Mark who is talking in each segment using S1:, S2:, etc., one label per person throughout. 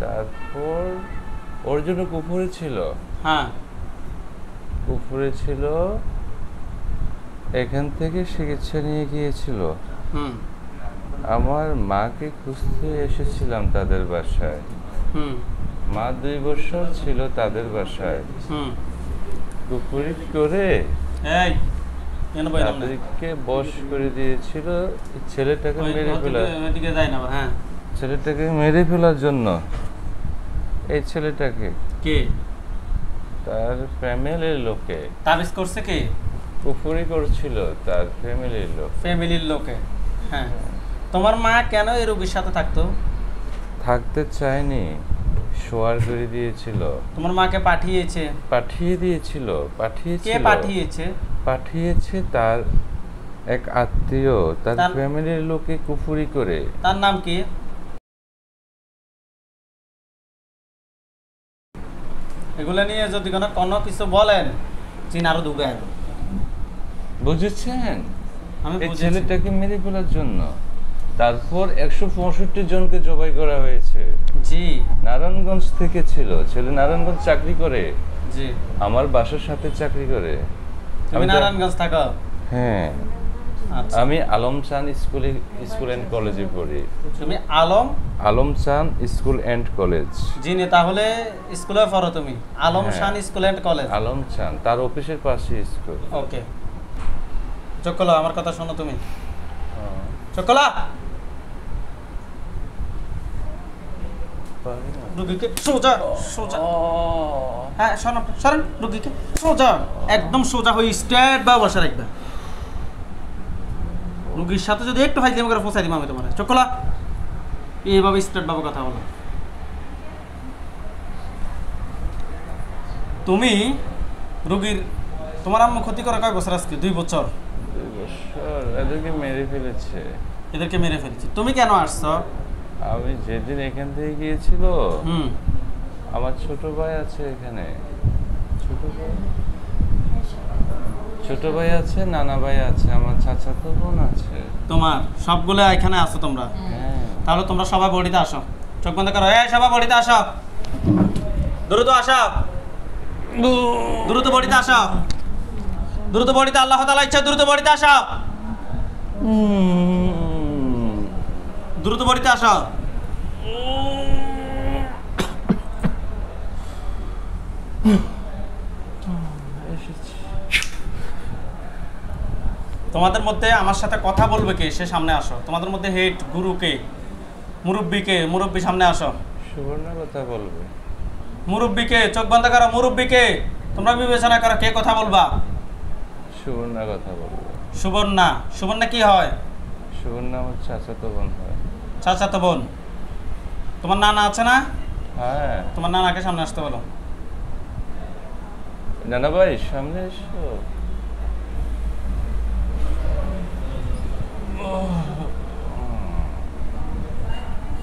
S1: তারপর ওর জন্য কুফুরি ছিল।
S2: হ্যাঁ,
S1: কুফুরি ছিল, এখান থেকে চিকিৎসা নিয়ে গিয়েছিল।
S2: হুম
S1: আমার মাকে খুঁজতে এসেছিলাম তাদের বাসায়।
S2: হুম
S1: মা 2 বছর ছিল তাদের বাসায়।
S2: হুম
S1: কুফুরি করে
S2: এই কেন বললাম না
S1: তাদেরকে বশ করে দিয়েছিল ছেলেটাকে মেরে ফেলার।
S2: ওইদিকে যাই না, হ্যাঁ।
S1: ছেলেটাকে মেরে ফেলার জন্য। এই ছেলেটাকে
S2: কে
S1: তার ফ্যামিলির লোকে
S2: তাবিজ করছে? কে?
S1: কুফুরি করছিল তার ফ্যামিলির লোক।
S2: ফ্যামিলির লোকে। হ্যাঁ, তোমার মা কেন এই রোগীর সাথে থাকতো?
S1: থাকতে চায়নি, শোয়ার করে দিয়েছিল।
S2: তোমার মাকে পাঠিয়েছে?
S1: পাঠিয়ে দিয়েছিল।
S2: কে পাঠিয়েছে?
S1: পাঠিয়েছে তার এক আত্মীয়, তার ফ্যামিলির লোকে কুফুরি করে।
S2: তার নাম কি? এগুলো নিয়ে যদি কোনো কিছু বলেন, চিন আরো ডুবে যাবে।
S1: বুঝেছেন?
S2: আমি
S1: এই
S2: বুঝেছি।
S1: ছেলেটাকে মেরে ফেলার জন্য। তারপর 165 জনকে জবাই করা হয়েছে।
S2: জি
S1: নারায়ণগঞ্জ থেকে ছিল, ছেলে নারায়ণগঞ্জ চাকরি করে।
S2: জি।
S1: আমার বাসার সাথে চাকরি করে।
S2: তুমি নারায়ণগঞ্জ থাকো?
S1: হ্যাঁ,
S2: আচ্ছা।
S1: আমি আলম চান স্কুল এন্ড কলেজে পড়ি।
S2: তুমি আলম
S1: চান স্কুল এন্ড কলেজ।
S2: জি নে, তাহলে স্কুলে পড়ো তুমি? আলম শান স্কুল এন্ড কলেজ।
S1: আলম চান, তার অফিসের পাশে স্কুল।
S2: ওকে, চকলা আমার কথা শোনো তুমি। চকলা, রুগীকে সোজা সোজা, হ্যাঁ শোনো, সরেন। রুগীকে সোজা, একদম সোজা হয়ে স্ট্রেট বা বসে রাখবে। রুগীর সাথে যদি একটু ফাইজলামি করে ফসাই দিব আমি তোমার। চকলা, এইভাবে স্ট্রেট ভাবে কথা বলো। তুমি রুগীর, তোমার আম্মু ক্ষতি করে কয় বছর আজকে? 2 বছর।
S1: 2 বছর এদেরকে মেরে ফেলেছে।
S2: এদেরকে মেরে ফেলেছি। তুমি কেন আসছো?
S1: আমি যেদিন এখান থেকে গিয়েছিল,
S2: হুম,
S1: আমার ছোট ভাই আছে এখানে। ছোট ভাই আছে, নানা ভাই আছে, আমার চাচাতো বোন আছে।
S2: তোমার সবগুলো এখানে আছো তোমরা?
S1: হ্যাঁ।
S2: তাহলে তোমরা সবাই বডিতে আসো। চোখ বন্ধ করো। এই সবাই বডিতে আসো, দ্রুত আসো, দ্রুত বডিতে আসো, দ্রুত বডিতে। আল্লাহ তাআলা ইচ্ছা দ্রুত বডিতে আসো, দ্রুত বডিতে আসো। তোমাদের মধ্যে আমার সাথে কথা বলবে কে? সে সামনে আসো। তোমাদের মধ্যে হেড গুরু কে? মুরব্বী কে? মুরব্বী সামনে আসো।
S1: সুবর্ণা কথা বলবে।
S2: মুরব্বী কে? চোখ বন্ধ করো। মুরব্বী কে? তোমরা বিবেচনা করো কে কথা বলবা।
S1: সুবর্ণা কথা বলবে।
S2: সুবর্ণা? সুবর্ণা কি হয়?
S1: সুবর্ণা আমার চাচাতো বোন হয়।
S2: চাচাতো বোন? তোমার নানা আছে না?
S1: হ্যাঁ।
S2: তোমার নানাকে সামনে আসতে বলো।
S1: নানা ভাই সামনে এসো।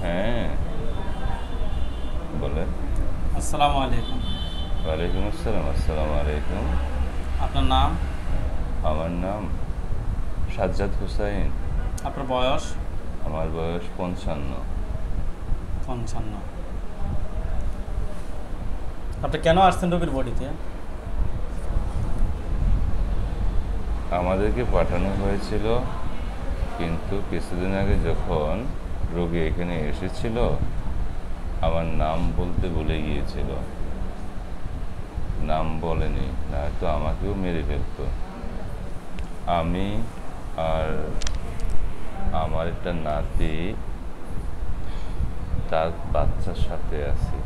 S1: হ্যাঁ বলেন।
S2: আসসালামু আলাইকুম।
S1: ওয়ালাইকুম আসসালাম। আসসালামু আলাইকুম।
S2: আপনার নাম?
S1: আমার নাম সাজ্জাদ হুসাইন।
S2: আপনার বয়স?
S1: আমার বয়স 55।
S2: 55। আপনি কেন আসছেন রোগীর বডিতে?
S1: আমাদেরকে পাঠানো হয়েছিল, কিন্তু কিছুদিন আগে যখন রোগী এখানে এসেছিল, আমার নাম বলতে ভুলে গিয়েছিল। নাম বলেনি, নয়তো আমাকেও মেরে ফেলতো। আমি আর আমার একটা নাতি তার বাচ্চার সাথে আছি।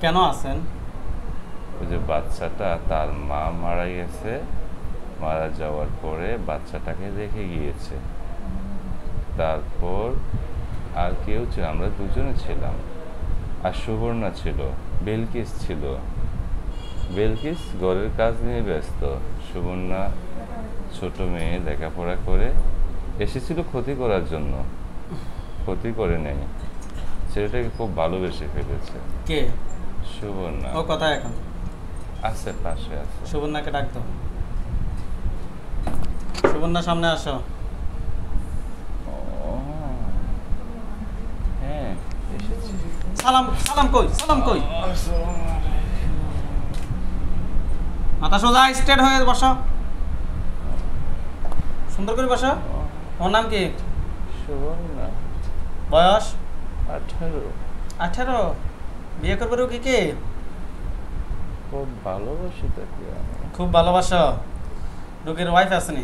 S2: কেন আছেন?
S1: ওই যে বাচ্চাটা, তার মা মারা গেছে, মারা যাওয়ার পরে বাচ্চাটাকে রেখে গিয়েছে। তারপর আর কেউ ছিল, আমরা দুজনে ছিলাম। আর সুবর্ণা ছিল, বেলকিস ছিল। বেলকিস ঘরের কাজ নিয়ে ব্যস্ত। সুবর্ণা ছোট মেয়ে, লেখাপড়া করে এসেছিল ক্ষতি করার জন্য, ক্ষতি করে নেই। ছেলেটাকে খুব ভালোবেসে ফেলেছে।
S2: কে?
S1: সুবর্ণা।
S2: ও কোথায় এখন?
S1: আছে, পাশে আছে।
S2: সুবর্ণাকে ডাক দাও। সুবর্ণা সামনে আসো।
S1: হ্যাঁ এসেছি।
S2: সালাম সালাম কই সালাম কই মাথা সোজা স্ট্রেট হয়ে বসো সুন্দর করে বসো তোমার নাম কি
S1: সুবর্ণা
S2: বয়স
S1: 18
S2: বিয়ে করবে রুগী কে
S1: খুব ভালোবাসি তাকে আমি
S2: খুব ভালোবাসো রুগীর ওয়াইফ আসেনি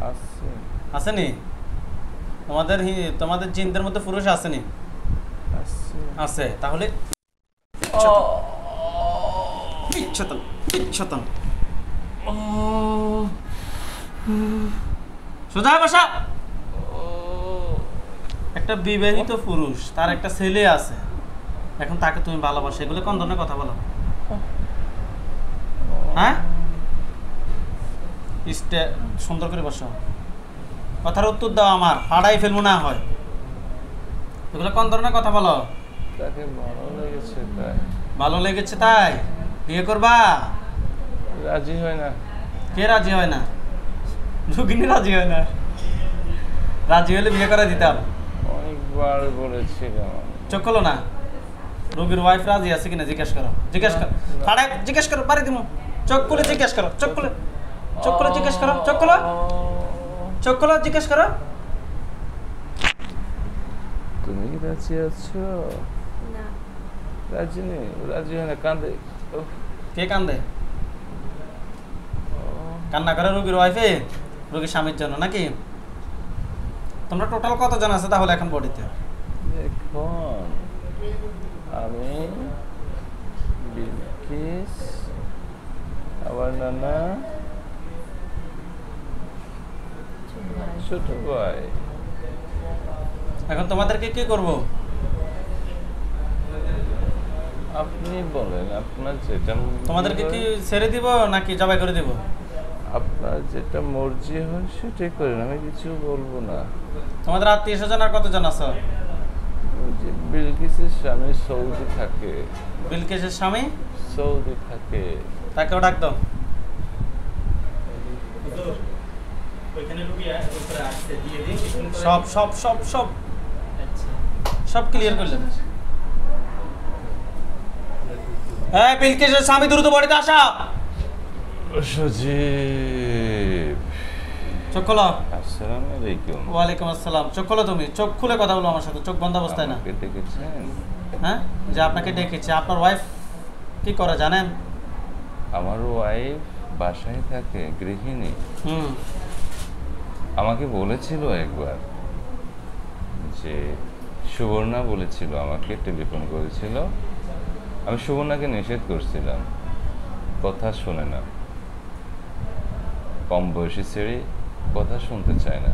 S1: আসছে
S2: আসেনি তোমাদের জিনদের মধ্যে পুরুষ আসেনি
S1: আসছে
S2: আছে তাহলে পিচ্ছতন পিচ্ছতন সোজা বসা একটা বিবাহিত পুরুষ তার একটা ছেলে আছে এখন তাকে তুমি ভালোবাসো এগুলো কোন ধরনের কথা বলো হ্যাঁ সুন্দর করে বসো কথার উত্তর দাও আমার ফাড়াই ফেলবো না হয় এগুলো কোন ধরনের কথা বলো
S1: তাকে ভালো লেগেছে তাই
S2: ভালো লেগেছে তাই বিয়ে করবা
S1: রাজি হয় না
S2: কে রাজি হয় না রুগিনী রাজি হয় না রাজি হলে বিয়ে করে দিতাম
S1: অনেকবার বলেছিলাম
S2: চোখ খোলো না রোগীর ওয়াইফ রাজি আছে কিনা জিজ্ঞেস করো ফাড়াই জিজ্ঞেস করো বাড়ি দিমু চোখ খুলে জিজ্ঞেস করো চোখ খুলে জিজ্ঞেস করো চোখ খোলো জিজ্ঞেস করো
S1: তুমি কি রাজি আছো
S3: না
S1: রাজি নেই রাজি হয় না কাঁদে উফ,
S2: কে কান্দে কান্না করে রোগীর ওয়াইফে রোগীর স্বামীর জন্য নাকি তোমরা টোটাল কতজন আছে তাহলে এখন বডিতে
S1: এখন আমি বিলকিস আবার নানা ছোট ভাই
S2: এখন তোমাদেরকে কি করব
S1: আপনি বলেন আপনার যেটা
S2: তোমাদেরকে কি ছেড়ে দিব নাকি জবাই করে দিব
S1: আপনার যেটা মর্জি হয় সেটাই করেন আমি কিছু বলবো না
S2: তোমাদের আত্মীয় স্বজন আর কতজন আছো
S1: ওই যে বিলকিসের স্বামী সৌদি থাকে
S2: বিলকিসের স্বামী
S1: সৌদি থাকে
S2: তাকেও ডাক দাও সব সব সব সব সব ক্লিয়ার করলেন হ্যাঁ বিলকিসের স্বামী দ্রুত বাড়িতে আসা
S1: সজীব
S2: চোখ খোলো
S1: আসসালামু আলাইকুম
S2: ওয়ালাইকুম আসসালাম চোখ খোলো তুমি চোখ খুলে কথা বলো আমার সাথে চোখ বন্ধ অবস্থায় না
S1: আমাকে ডেকেছেন
S2: হ্যাঁ যে আপনাকে ডেকেছে আপনার ওয়াইফ কি করে জানেন
S1: আমার ওয়াইফ বাসায় থাকে গৃহিণী
S2: হুম
S1: আমাকে বলেছিল একবার যে সুবর্ণা বলেছিল আমাকে টেলিফোন করেছিল আমি সুবর্ণাকে নিষেধ করছিলাম কথা শোনে না কম বয়সী ছেড়ে কথা শুনতে চায় না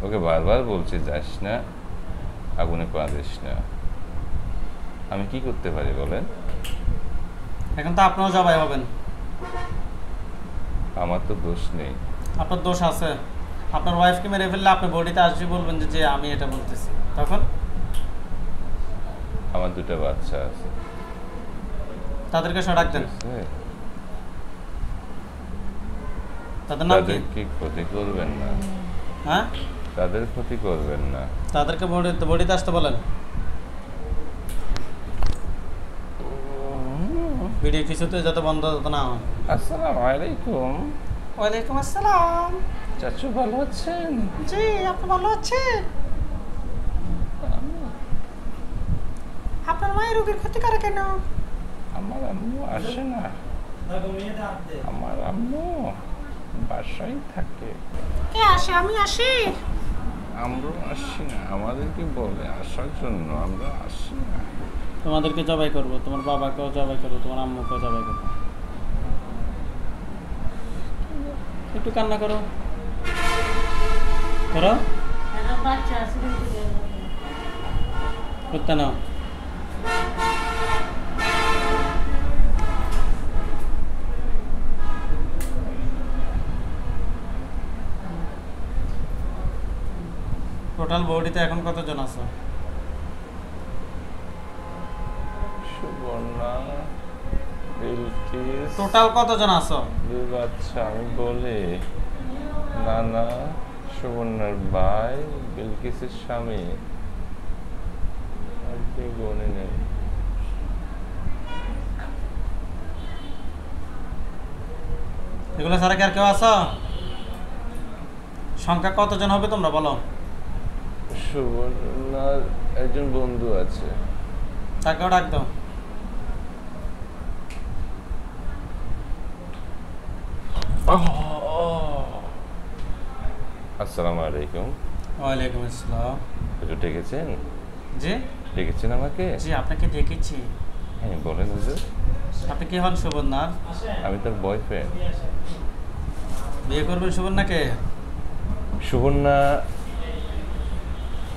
S1: ওকে বারবার বলছে যাস না আগুনে পা দিস না আমি কি করতে পারি বলেন
S2: এখন তো আপনিও জবাই হবেন
S1: আমার তো দোষ নেই
S2: আপনার দোষ আছে আপনার ওয়াইফকে মেরে ফেললে আপনি বডিতে আসবে বলবেন যে আমি এটা বলতেছি তখন
S1: আমার দুটো বাচ্চা আছে
S2: তাদেরকে সরাক দেন
S1: ঠিক আছে?
S2: তাদের নাম কি
S1: তাদের কি ক্ষতি করবেন না
S2: হ্যাঁ
S1: তাদের ক্ষতি করবেন না
S2: তাদেরকে বডিতে আসতে বলেন ভিডিও কিছুতে যাতে বন্ধ হতো না হয়
S1: আসসালামু আলাইকুম
S2: ওয়ালাইকুম আসসালাম
S1: চাচু ভালো আছেন
S2: জি আপনি ভালো আছেন আপনার মায়ের রোগীর ক্ষতি করে কেন
S1: আমার আম্মু আসে না আমার আম্মু বাসায় থাকে
S3: কে আসে আমি আসি
S1: আমরা আসি না আমাদেরকে বলে আসার জন্য আমরা আসি না
S2: তোমাদেরকে জবাই করবো তোমার বাবাকেও জবাই করবো তোমার আম্মুকেও জবাই করবো একটু কান্না করো করো
S3: বাচ্চা আছে
S2: করতে নাও টোটাল বডিতে এখন কতজন আছে
S1: সুবর্ণা বিলকিস
S2: টোটাল কতজন আছো
S1: দুই বাচ্চা আমি বলি নানা সুবর্ণার ভাই বিলকিসের স্বামী আর আপনি গনে নেন।
S2: এগুলো ছাড়া কি আর কেউ আছো? সংখ্যা কতজন হবে তোমরা বলো?
S1: সুবর্ণার একজন বন্ধু আছে।
S2: তাকেও ডাক দাও।
S1: আসসালামু আলাইকুম।
S2: ওয়ালাইকুম আসসালাম।
S1: হুজুর ডেকেছেন?
S2: জি
S1: ডেকেছেন আমাকে?
S2: জি, আপনাকে ডেকেছি।
S1: হ্যাঁ বলেন হুজুর।
S2: আপনি কি হন সুবর্ণার?
S1: আমি তার বয়ফ্রেন্ড।
S2: বিয়ে করবেন সুবর্ণাকে?
S1: সুবর্ণা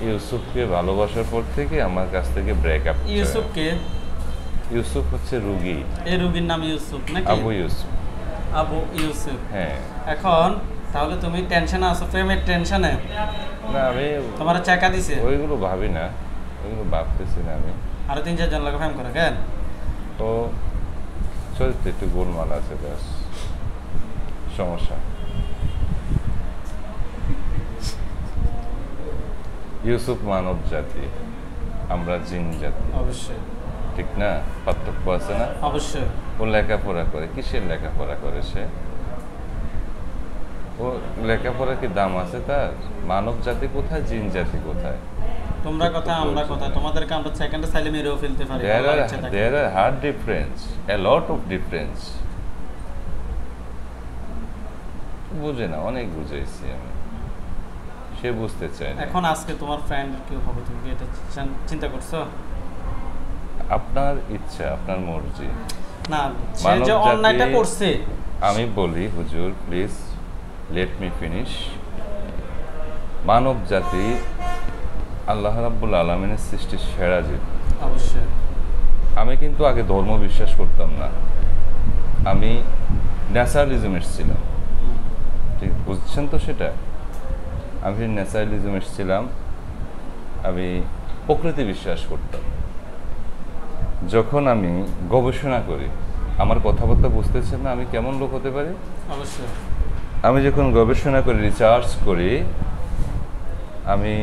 S1: ইউসুফকে ভালোবাসার পর থেকে আমার কাছ থেকে ব্রেকআপ।
S2: ইউসুফকে?
S1: ইউসুফ হচ্ছে রুগী।
S2: এই রুগীর নাম ইউসুফ নাকি?
S1: আবু ইউসুফ।
S2: আবু ইউসুফ।
S1: হ্যাঁ।
S2: এখন তাহলে তুমি টেনশনে আছো, প্রেমের টেনশনে?
S1: না আমি
S2: তোমার চাকা দিছে?
S1: ওইগুলো ভাবি না, ওইগুলো ভাবতেছি না আমি।
S2: আরো 3-4 লোক প্রেম করে কেন?
S1: তো চলতে একটু গোলমাল আছে, ব্যাস সমস্যা। ইউসুফ মানব জাতি, আমরা জিন জাতি,
S2: অবশ্যই।
S1: ঠিক না? পার্থক্য আছে না?
S2: অবশ্যই।
S1: ও লেখাপড়া করে, কিসের লেখাপড়া করে সে? ও লেখাপড়া কি দাম আছে তার? মানব জাতি কোথায়, জিন জাতি কোথায়?
S2: তোমরা কথা আমরা কথা, তোমাদেরকে আমরা সেকেন্ডে চাইলে মেরেও ফেলতে পারি।
S1: There are hard difference, a lot of difference. বুঝে না, অনেক বুঝাইছি আমি, সে বুঝতে চায় না।
S2: এখন আজকে তোমার ফ্রেন্ড কি হবে, তুমি কি এটা চিন্তা করছো?
S1: আপনার ইচ্ছা, আপনার মর্জি।
S2: না, সে যে অন্যায়টা করছে।
S1: আমি বলি হুজুর, প্লিজ লেট মি ফিনিশ। মানব জাতি আল্লাহ রাব্বুল আলামিনের সৃষ্টি সেরা জীব।
S2: অবশ্যই।
S1: আমি কিন্তু আগে ধর্ম বিশ্বাস করতাম না, আমি ন্যাচারালিজম এসেছিলাম, ঠিক বুঝছেন তো? সেটা আমি ন্যাচারালিজম এসেছিলাম, আমি প্রকৃতি বিশ্বাস করতাম। যখন আমি গবেষণা করি, আমার কথাবার্তা বুঝতেছেন না আমি কেমন লোক হতে পারি?
S2: অবশ্যই।
S1: আমি যখন গবেষণা করি, রিসার্চ করি, আমি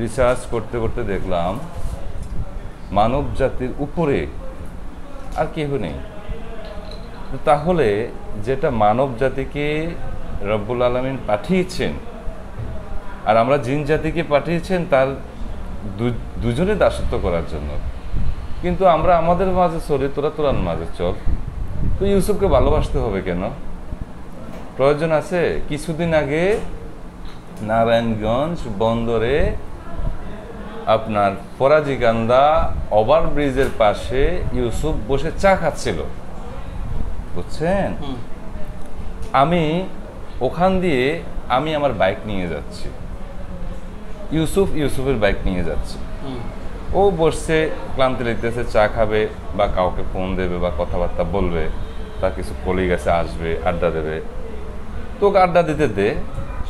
S1: রিসার্চ করতে করতে দেখলাম মানব জাতির উপরে আর কেউ নেই। তাহলে যেটা মানব জাতিকে রব্বুল আলামিন পাঠিয়েছেন আর আমরা জিন জাতিকে পাঠিয়েছেন তার দুজনে দাসত্ব করার জন্য, কিন্তু আমরা আমাদের মাঝে চলি, তোরা তোরার মাঝে চল। তো ইউসুফকে ভালোবাসতে হবে কেন? প্রয়োজন আছে? কিছুদিন আগে নারায়ণগঞ্জ বন্দরে আপনার ফরাজিকান্দা ওভারব্রিজের পাশে ইউসুফ বসে চা খাচ্ছিল, বুঝছেন? আমি ওখান দিয়ে আমি আমার বাইক নিয়ে যাচ্ছি, ইউসুফ ইউসুফের বাইক নিয়ে যাচ্ছে। ও বসছে, ক্লান্তি লাগতেছে, চা খাবে বা কাউকে ফোন দেবে বা কথাবার্তা বলবে, তার কিছু কলিগ আছে আসবে, আড্ডা দেবে, তোকে আড্ডা দিতে দে,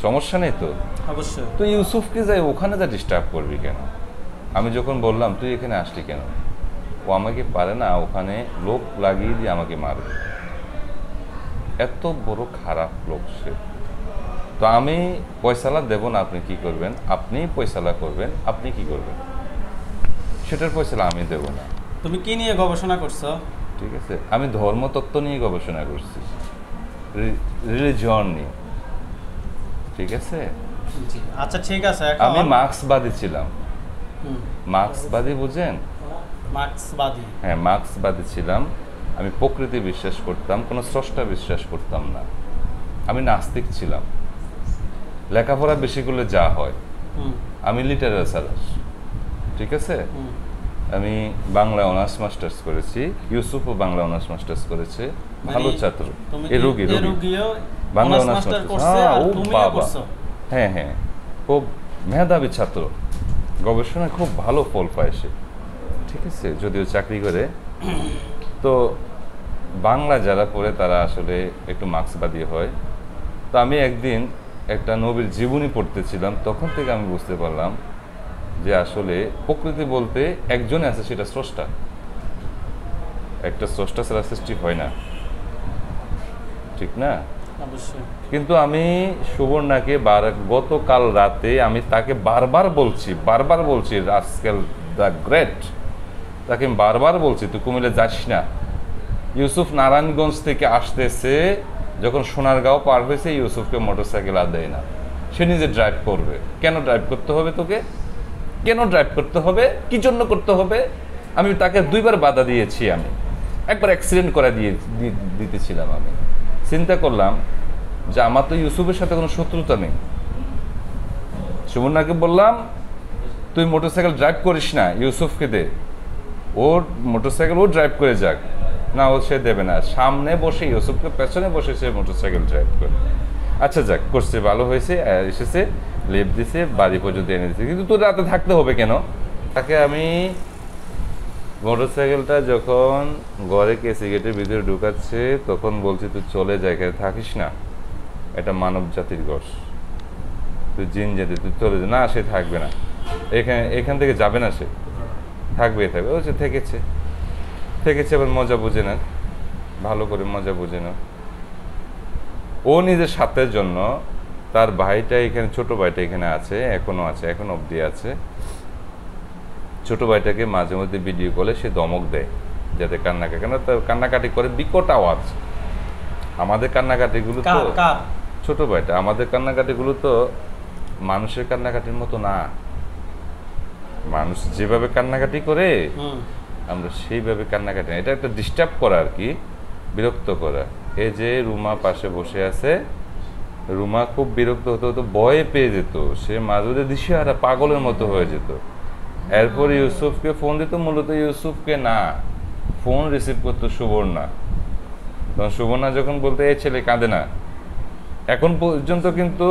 S1: সমস্যা নেই তো।
S2: অবশ্যই।
S1: তো ইউসুফকে যাই ওখানে যা ডিস্টার্ব করবি কেন? আমি যখন বললাম তুই এখানে আসলি কেন, ও আমাকে পারে না, ওখানে লোক লাগিয়ে দিয়ে আমাকে মারবে, এত বড় খারাপ লোক সে। তো আমি পয়সালা দেব না, আপনি কি করবেন? আপনি পয়সালা করবেন, আপনি কি করবেন সেটার পয়সালা আমি দেব না।
S2: তুমি কি নিয়ে গবেষণা করছো?
S1: ঠিক আছে, আমি ধর্মতত্ত্ব নিয়ে গবেষণা করছি, রিলিজিয়ন নিয়ে, ঠিক আছে?
S2: আচ্ছা ঠিক আছে।
S1: আমি মার্ক্সবাদী ছিলাম। মার্ক্সবাদী বুঝেন?
S2: মার্ক্সবাদী?
S1: হ্যাঁ, মার্ক্সবাদী ছিলাম। আমি প্রকৃতি বিশ্বাস করতাম, কোনো স্রষ্টা বিশ্বাস করতাম না। আমি নাস্তিক ছিলাম। লেখাপড়া বেশি করলে যা হয়, আমি লিটারেচার, ঠিক আছে? আমি বাংলা অনার্স মাস্টার্স করেছি, ইউসুফও বাংলা অনার্স মাস্টার্স করেছে, ভালো ছাত্র। এই রোগী বাংলা অনার্স মাস্টার্স, ও বাবা, হ্যাঁ হ্যাঁ, খুব মেধাবী ছাত্র, গবেষণায় খুব ভালো ফল পায় সে, ঠিক আছে? যদিও চাকরি করে। তো বাংলা যারা পড়ে তারা আসলে একটু মার্ক্সবাদী হয়। তো আমি একদিন একটা নবীর জীবনী পড়তেছিলাম, তখন থেকে আমি বুঝতে পারলাম যে আসলে প্রকৃতি বলতে একজনে আছে, সেটা স্রষ্টা। একটা স্রষ্টা ছাড়া সৃষ্টি হয় না, ঠিক না?
S2: অবশ্যই।
S1: কিন্তু আমি সুবর্ণাকে গতকাল রাতে আমি তাকে বারবার বলছি, আজকাল দ্য গ্রেট, তাকে আমি বারবার বলছি তুই কুমিল্লা যাস না। ইউসুফ নারায়ণগঞ্জ থেকে আসতেছে, যখন সোনারগাঁও পার হয়েছে ইউসুফকে মোটরসাইকেল আর দেয় না, সে নিজে ড্রাইভ করবে। কেন ড্রাইভ করতে হবে তোকে? কেন ড্রাইভ করতে হবে? কি জন্য করতে হবে? আমি তাকে 2বার বাধা দিয়েছি, আমি একবার অ্যাক্সিডেন্ট করে দিতেছিলাম। আমি চিন্তা করলাম যে আমার তো ইউসুফের সাথে কোনো শত্রুতা নেই। সুবর্ণাকে বললাম তুই মোটরসাইকেল ড্রাইভ করিস না, ইউসুফকে দে, ওর মোটরসাইকেল ও ড্রাইভ করে যাক। না, ও সে দেবে না, সামনে বসে ইউসুফকে পেছনে বসে সে মোটরসাইকেল ড্রাইভ করে। আচ্ছা যাক, করছে, ভালো হয়েছে, এসেছে, লেপ দিছে, বাড়ি পর্যন্ত এনে দিচ্ছে। কিন্তু তোর রাতে থাকতে হবে কেন? তাকে আমি মোটরসাইকেলটা যখন ঘরে কেসি গেটের ভিতরে ঢুকাচ্ছে তখন বলছি তুই চলে যা, এখানে থাকিস না, এটা মানব জাতির ঘর, তুই জিন জাতি, তুই চলে যা। না, সে থাকবে না, এখান থেকে যাবে না, সে থাকবে। ও সে থেকেছে, এবার মজা বুঝে না, ভালো করে মজা বুঝে না। ও নিজের স্বার্থের জন্য, তার ভাইটা এখানে, ছোট ভাইটা এখানে আছে, এখনো আছে, এখন অবধি আছে। ছোট ভাইটাকে মাঝে মধ্যে ভিডিও কলে সে ধমক দেয় যাতে কান্নাকাটি, কেন তার কান্নাকাটি করে বিকট আওয়াজ। আমাদের কান্নাকাটিগুলো তো, ছোট ভাইটা, আমাদের কান্নাকাটিগুলো তো মানুষের কান্নাকাটির মতো না। মানুষ যেভাবে কান্নাকাটি করে আমরা সেইভাবে কান্নাকাটি না। এটা একটা ডিস্টার্ব করা আর কি, বিরক্ত করা। এই যে রুমা পাশে বসে আছে, রুমা খুব বিরক্ত হতো, ভয়ে পেয়ে যেত, সে মাঝে দিশেহারা পাগলের মতো হয়ে যেত। এরপর ইউসুফকে ফোন দিত, মূলত ইউসুফকে না, ফোন রিসিভ করতো সুবর্ণা। তখন সুবর্ণা যখন বলতে এই ছেলে কাঁদে না, এখন পর্যন্ত কিন্তু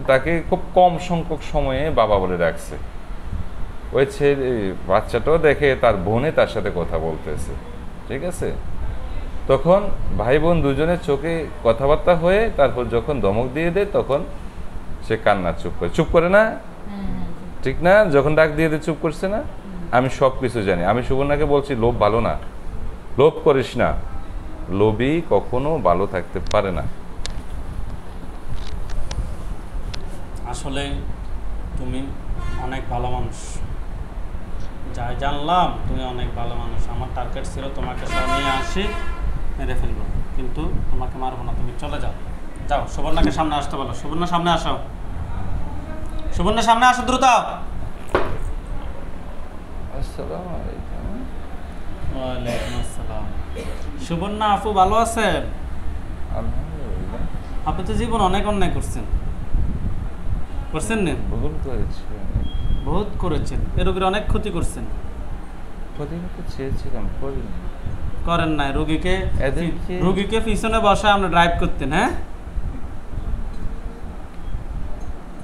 S1: তাকে খুব কম সংখ্যক সময়ে বাবা বলে ডাকছে। ওই ছেলে বাচ্চাটাও দেখে তার বোনে তার সাথে কথা বলতেছে, ঠিক আছে। তখন ভাই বোন দুজনের চোখে কথাবার্তা হয়ে তারপর যখন ধমক দিয়ে দেয় তখন সে কান্না চুপ করে না, ঠিক না? যখন ডাক দিয়ে দেয় চুপ করছে না। আমি সব কিছু জানি। আমি সুবর্ণাকে বলছি লোভ ভালো না, লোভ করিস না, লোভী কখনো ভালো থাকতে পারে না।
S2: আসলে তুমি অনেক ভালো মানুষ, যাই জানলাম তুমি অনেক ভালো মানুষ। আমার টার্গেট ছিল তোমাকে সব নিয়ে আসি, মেরে ফেলবো, কিন্তু তোমাকে মারবো না, তুমি চলে যাও। যাও, সুবর্ণাকে সামনে আসতে বলো। সুবর্ণা সামনে আসো, সুবর্ণা সামনে আসো দ্রুত।
S1: আসসালামু আলাইকুম।
S2: ওয়ালাইকুম আসসালাম। সুবর্ণা আপু ভালো আছেন?
S1: আলহামদুলিল্লাহ।
S2: আপনি তো জীবন অনেক অন্যায় করছেন না?
S1: ভুল করেছি,
S2: বহুত করেছেন, এ রোগীর অনেক ক্ষতি করছেন।
S1: ক্ষতি করতে চেয়েছিলাম, করিনি।
S2: করেন নাই, রোগীকে পিছনে বসায় আমরা ড্রাইভ করতেন। হ্যাঁ,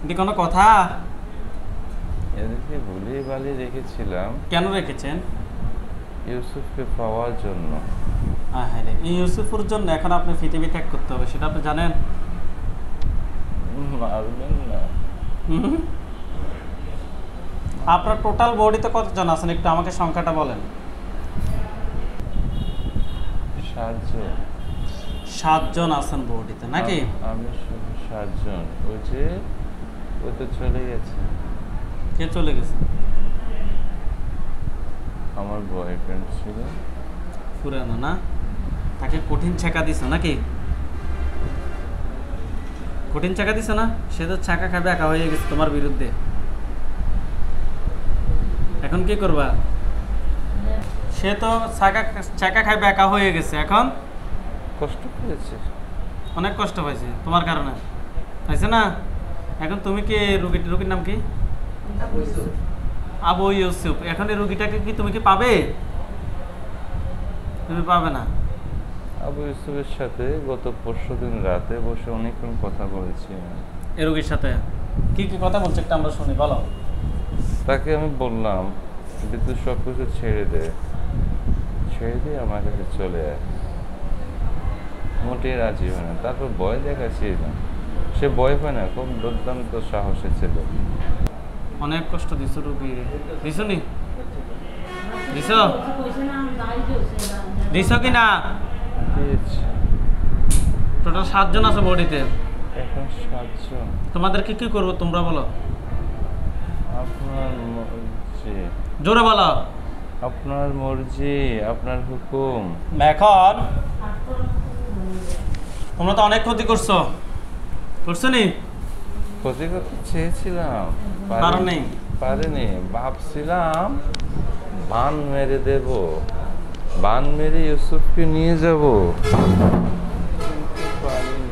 S2: এটি কোনো কথা?
S1: এদেরকে ভুলিয়ে বালিয়ে রেখেছিলাম।
S2: কেন রেখেছেন?
S1: ইউসুফকে পাওয়ার জন্য।
S2: হ্যাঁ রে, এই ইউসুফের জন্য এখন আপনি পৃথিবী ত্যাগ করতে হবে, সেটা আপনি জানেন?
S1: মারবেন না।
S2: আপনার টোটাল বডিতে কতজন আছেন একটু আমাকে সংখ্যাটা বলেন।
S1: 7 জন।
S2: 7 জন আছেন বডিতে নাকি?
S1: আমি শুধু 7 জন। ওই তো চলে গেছে।
S2: কে চলে গেছে?
S1: আমার বয়ফ্রেন্ড ছিল।
S2: পুরানো না? তাকে কঠিন ছেঁকা দিছো নাকি? কঠিন ছেঁকা দিছো না? সে তো ছাকা খাবে একা হয়ে গেছে তোমার বিরুদ্ধে। এখন কি করবা? সে তো ছাকা খাইবে একা হয়ে গেছে, এখন
S1: কষ্ট পেয়েছে,
S2: অনেক কষ্ট পাইছে তোমার কারণে, পাইছে না? এখন তুমি কি রুগীর নাম কি? আবু ইউসুফ। এখন এই রুগীটাকে কি তুমি কি পাবে? তুমি পাবে না।
S1: আবু ইউসুফের সাথে গত পরশুদিন রাতে বসে অনেকক্ষণ কথা বলেছি।
S2: এই রুগীর সাথে কি কি কথা বলছে একটা আমরা শুনি, বলো।
S1: তাকে আমি বললাম যে তুই সব কিছু ছেড়ে দিয়ে আমার কাছে চলে আয়। মোটেই রাজি হয় না। তারপর ভয় দেখাচ্ছি না, সে ভয় পায় না, খুব দুর্দান্ত সাহসী ছিল।
S2: অনেক কষ্ট দিছো রুগী, দিছো নি? দিছো কি না? টোটাল 7 জন আছে বডিতে।
S1: এখন 7 জন।
S2: তোমাদেরকে কি করবো তোমরা বলো?
S1: আপনার
S2: জোরে বলো।
S1: আপনার মর্জি, আপনার হুকুম।
S2: এখন তোমরা তো অনেক ক্ষতি করছো, করছো নি?
S1: ক্ষতি করতে চেয়েছিলাম,
S2: পারোনি।
S1: পারিনি। ভাবছিলাম বান মেরে দেব, বান মেরে ইউসুফকে নিয়ে যাব, কিন্তু পারিনি।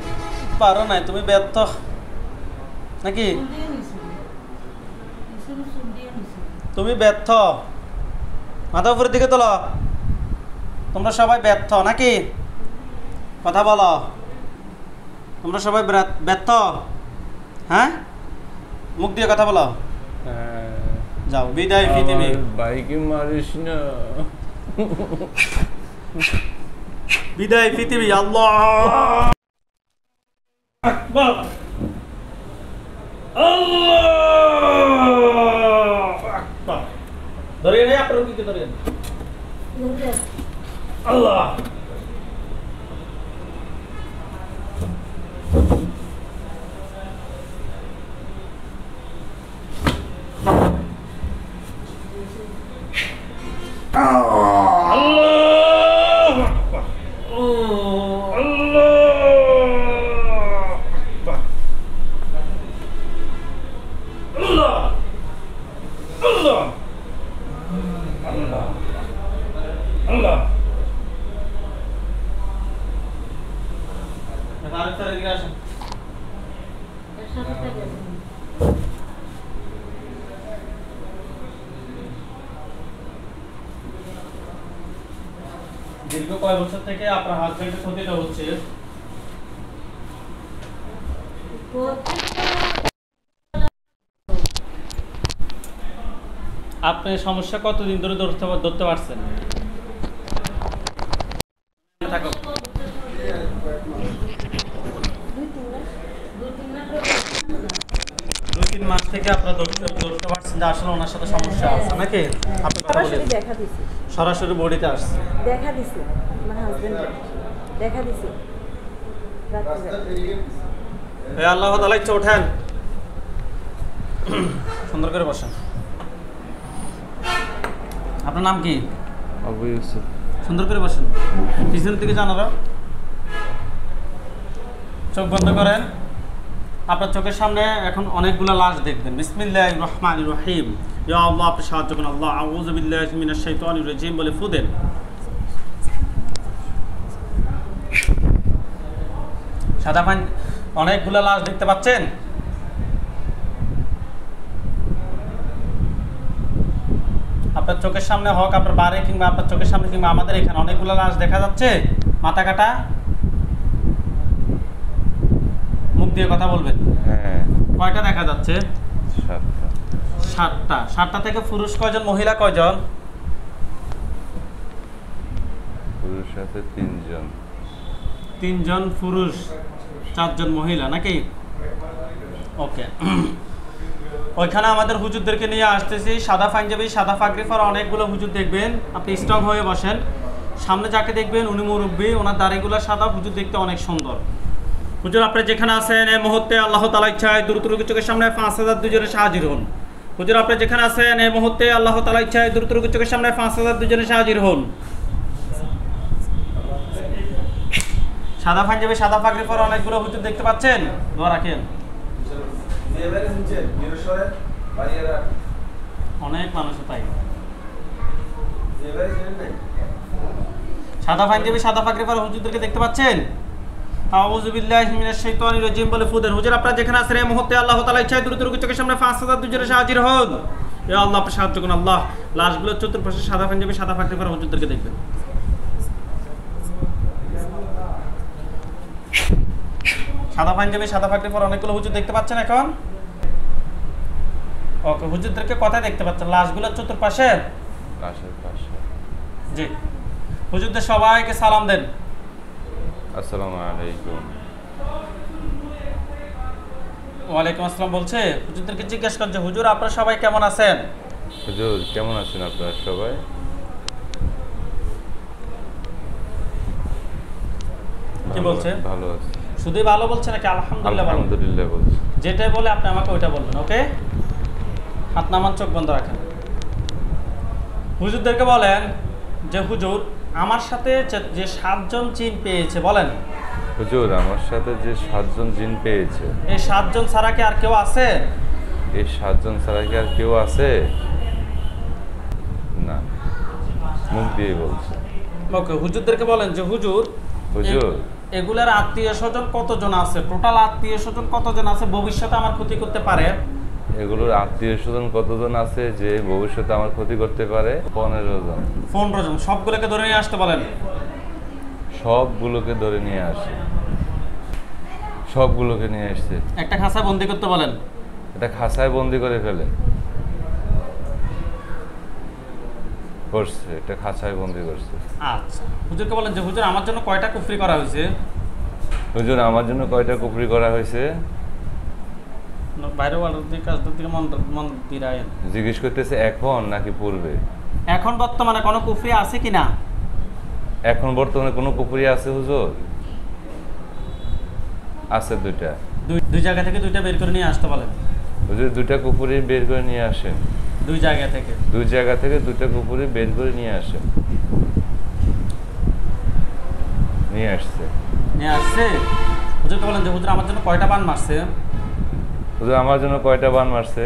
S2: পারো নাই, তুমি ব্যর্থ নাকি? তুমি ব্যর্থ। মাথা উপরের দিকে তোলো। তোমরা সবাই ব্যর্থ নাকি? কথা বলো, তোমরা সবাই ব্যর্থ? হ্যাঁ, মুখ দিয়ে কথা বলো। যাও, বিদায় পৃথিবী।
S1: বাইকে মারিস না।
S2: বিদায় পৃথিবী। আল্লাহ আকবার। আল্লাহ আকবার। ধরিয়ে নেই আপনার কি ধরিয়ে নেই। আল্লাহ দীর্ঘ কয়েক বছর থেকে আপনার হাজবেন্ডের ক্ষতিটা হচ্ছে? আপনি সমস্যা কতদিন ধরে ধরতে পারছেন? থাকো। 2-3 মাস থেকে আপনারা ধরতে পারছেন যে আসলে ওনার সাথে সমস্যা আছে নাকি? আপনি কথা বলেন।
S3: দেখা দিছি,
S2: সরাসরি বডিতে আসছে।
S3: দেখা দিছি, আমার হাজবেন্ড দেখা দিছি।
S2: হে আল্লাহ তাআলা, ইচ্ছা ওঠেন, সুন্দর করে বসেন। আপনার নাম কি?
S1: আবু ইউসুফ।
S2: সুন্দর করে বসেন, পিছনের দিকে জানারা। চোখ বন্ধ করেন। আপনার চোখের সামনে এখন অনেকগুলো লাশ দেখবেন। বিসমিল্লাহির রহমানির রহিম। ইয়া আল্লাহ, আপনি সাহায্য করুন। আল্লাহ, আউযু বিল্লাহি মিনাশ শাইতানির রাজিম বলে ফু দেন। সাদা পানি, অনেকগুলো লাশ দেখতে পাচ্ছেন? আপনার চোখের সামনে হোক, আপনার বাড়ি কিংবা আপনার চোখের সামনে কিংবা আমাদের এখানে অনেকগুলো লাশ দেখা যাচ্ছে। মাথা কাটা। মুখ দিয়ে কথা বলবেন।
S1: হ্যাঁ।
S2: কয়টা দেখা যাচ্ছে?
S1: 7টা।
S2: 7টা। 7টা থেকে পুরুষ কয়জন, মহিলা কয়জন?
S1: পুরুষ আছে 3 জন।
S2: 3 জন পুরুষ, 4 জন মহিলা নাকি? ওকে। ওইখানে আমাদের হুজুরদেরকে নিয়ে আসতেছি। সাদা পাঞ্জাবি, সাদা পাগড়ি পরা অনেকগুলো হুজুর দেখবেন। আপনি স্ট্রং হয়ে বসেন। সামনে যাকে দেখবেন উনি মুরব্বী, ওনার দাড়িগুলো সাদা, হুজুর দেখতে অনেক সুন্দর। হুজুর, আপনি যেখানে আছেন এই মুহূর্তে আল্লাহ তাআলা ইচ্ছায় দ্রুত রোগীর চোখের সামনে 5000 দুজনে হাজির হন। হুজুর, আপনি যেখানে আছেন এই মুহূর্তে আল্লাহ তাআলা ইচ্ছায় দ্রুত রোগীর চোখের সামনে 5000 দুজনে হাজির হন। সাদা পাঞ্জাবি, সাদা পাগড়ি পরা অনেকগুলো হুজুর দেখতে পাচ্ছেন? দোয়া রাখেন। অনেক মানুষ তাই। সাদা পাঞ্জাবি, সাদা পাগড়ি পরা হুজুরদেরকে দেখতে পাচ্ছেন? আউযু বিল্লাহি মিনাশ শাইতানির রাজিম বলে ফু দেন। হুজুর, আপনারা যেখানে আছেন এই মুহূর্তে আল্লাহ তাআলা ইচ্ছায় দ্রুত রোগীর চোখের সামনে 5000 দুজনে হাজির হন। ইয়া আল্লাহ, আপনি সাহায্য করুন। আল্লাহ, লাশগুলোর চতুর্পাশে সাদা পাঞ্জাবি, সাদা পাগড়ি পরা হুজুরদেরকে দেখবেন। সাদা পাঞ্জাবি, সাদা পাগড়ি পরা অনেকগুলো হুজুর দেখতে পাচ্ছেন এখন? ওকে, হুজুরদেরকে কথা দেখতে পাচ্ছেন? লাশগুলোর চতুর্পাশে?
S1: লাশের পাশে।
S2: জি। হুজুরদের সবাইকে সালাম দেন।
S1: আসসালামু আলাইকুম।
S2: ওয়ালাইকুম আসসালাম বলছে। হুজুরদেরকে জিজ্ঞেস করছে, হুজুর আপনারা সবাই কেমন আছেন?
S1: হুজুর, কেমন আছেন আপনারা সবাই?
S2: কি বলছে?
S1: ভালো আছে।
S2: শুধুই ভালো বলছে নাকি আলহামদুলিল্লাহ বলছে?
S1: আলহামদুলিল্লাহ বলছে।
S2: যেটাই বলে আপনি আমাকে ওইটা বলবেন, ওকে? হাত নামান, চোখ বন্ধ রাখেন। হুজুরদেরকে বলেন যে হুজুর আমার সাথে যে 7 জন জিন পেয়েছে, বলেন
S1: হুজুর আমার সাথে যে 7 জন জিন পেয়েছে,
S2: এই 7 জন ছাড়া কি আর কেউ আছে?
S1: এই 7 জন ছাড়া কি আর কেউ আছে? না, মুখ দিয়ে বলছে।
S2: ওকে, হুজুরদেরকে বলেন যে হুজুর
S1: হুজুর
S2: এগুলার আত্মীয় স্বজন কতজন আছে, টোটাল আত্মীয় স্বজন কতজন আছে ভবিষ্যতে আমার ক্ষতি করতে পারে?
S1: এগুলোর আত্মীয় স্বজন কতজন আছে যে ভবিষ্যতে আমার ক্ষতি করতে পারে? 15 জন।
S2: 15 জন। সবগুলোকে ধরে নিয়ে আসতে বলেন।
S1: সবগুলোকে ধরে নিয়ে আসে। সবগুলোকে নিয়ে আসছে।
S2: একটা খাঁচায় বন্দি করতে বলেন।
S1: এটা খাঁচায় বন্দি করে ফেলেন। করছে, এটা খাঁচায় বন্দি করছে।
S2: আচ্ছা, হুজুরকে বলেন যে হুজুর আমার জন্য কয়টা কুফরি করা হয়েছে?
S1: হুজুর আমার জন্য কয়টা কুফরি করা হয়েছে?
S2: বাইরে দিকে মন দিরায়েন।
S1: জিজ্ঞেস করতেছে এখন নাকি পূর্বে?
S2: এখন বর্তমানে কোনো কুফরি আছে কিনা?
S1: এখন বর্তমানে কোনো কুফরি আছে হুজুর? আছে দুইটা।
S2: দুই জায়গা থেকে দুইটা বের করে নিয়ে আসতে বলেন।
S1: হুজুর দুইটা কুফরি বের করে নিয়ে আসেন।
S2: দুই জায়গা থেকে
S1: দুইটা কুফরি বের করে নিয়ে আসেন। নিয়ে আসছে।
S2: হুজুরকে বলেন যে হুজুর আমার জন্য কয়টা বান মারছে?
S1: হুজুর আমার জন্য কয়টা বান মারছে?